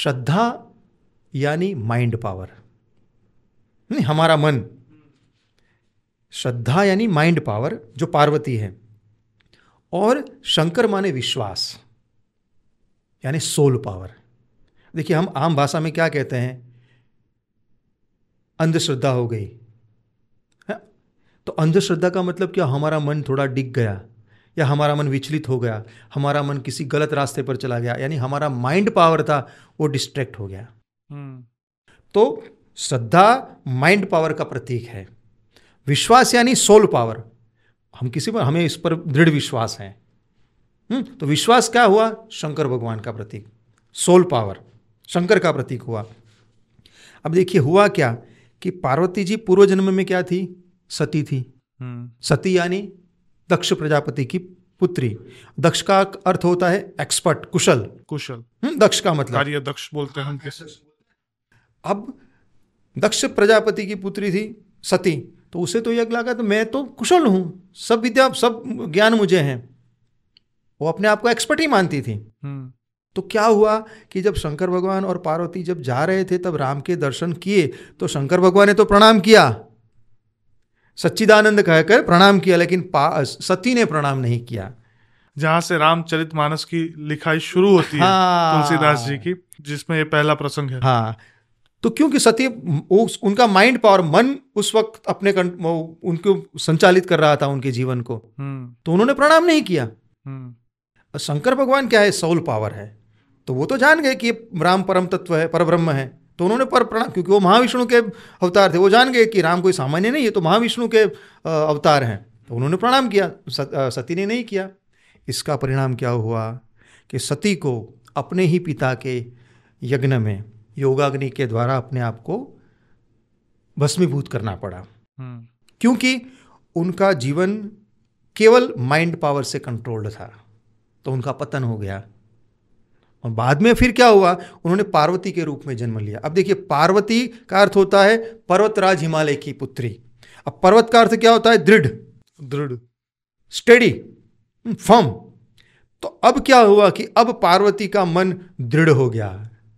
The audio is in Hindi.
श्रद्धा यानी माइंड पावर, नहीं हमारा मन, श्रद्धा यानी माइंड पावर जो पार्वती है, और शंकर माने विश्वास यानी सोल पावर। देखिए हम आम भाषा में क्या कहते हैं, अंधश्रद्धा हो गई है? तो अंधश्रद्धा का मतलब क्या, हमारा मन थोड़ा डिग गया या हमारा मन विचलित हो गया, हमारा मन किसी गलत रास्ते पर चला गया, यानी हमारा माइंड पावर था वो डिस्ट्रैक्ट हो गया। तो श्रद्धा माइंड पावर का प्रतीक है, विश्वास यानी सोल पावर, हम किसी पर, हमें इस पर दृढ़ विश्वास है। तो विश्वास क्या हुआ, शंकर भगवान का प्रतीक, सोल पावर शंकर का प्रतीक हुआ। अब देखिए हुआ क्या कि पार्वती जी पूर्व जन्म में क्या थी, सती थी। सती यानी दक्ष प्रजापति की पुत्री। दक्ष का अर्थ होता है एक्सपर्ट, कुशल। दक्ष का मतलब कार्य दक्ष बोलते हैं हम कैसे। अब दक्ष प्रजापति की पुत्री थी सती, तो उसे तो यह लगा तो मैं तो कुशल हूं, सब विद्या सब ज्ञान मुझे है, वो अपने आप को एक्सपर्ट ही मानती थी। तो क्या हुआ कि जब शंकर भगवान और पार्वती जब जा रहे थे तब राम के दर्शन किए, तो शंकर भगवान ने तो प्रणाम किया, सच्चिदानंद कहकर प्रणाम किया, लेकिन सती ने प्रणाम नहीं किया। जहां से रामचरितमानस की लिखाई शुरू होती है, तुलसीदास जी की, जिसमें ये पहला प्रसंग है। हाँ, तो क्योंकि सती उनका माइंड पावर, मन उस वक्त अपने उनको संचालित कर रहा था उनके जीवन को, तो उन्होंने प्रणाम नहीं किया। शंकर भगवान क्या है, सोल पावर है, तो वो तो जान गए कि राम परम तत्व है, परब्रह्म है, तो उन्होंने पर प्रणाम, क्योंकि वो महाविष्णु के अवतार थे, वो जान गए कि राम कोई सामान्य नहीं है, तो महाविष्णु के अवतार हैं, तो उन्होंने प्रणाम किया। सती ने नहीं किया। इसका परिणाम क्या हुआ कि सती को अपने ही पिता के यज्ञ में योगाग्नि के द्वारा अपने आप को भस्मीभूत करना पड़ा, क्योंकि उनका जीवन केवल माइंड पावर से कंट्रोल्ड था, तो उनका पतन हो गया। और बाद में फिर क्या हुआ, उन्होंने पार्वती के रूप में जन्म लिया। अब देखिए पार्वती का अर्थ होता है पर्वतराज हिमालय की पुत्री। अब पर्वत का अर्थ क्या होता है, दृढ़, स्टेडी, फर्म। तो अब क्या हुआ कि अब पार्वती का मन दृढ़ हो गया,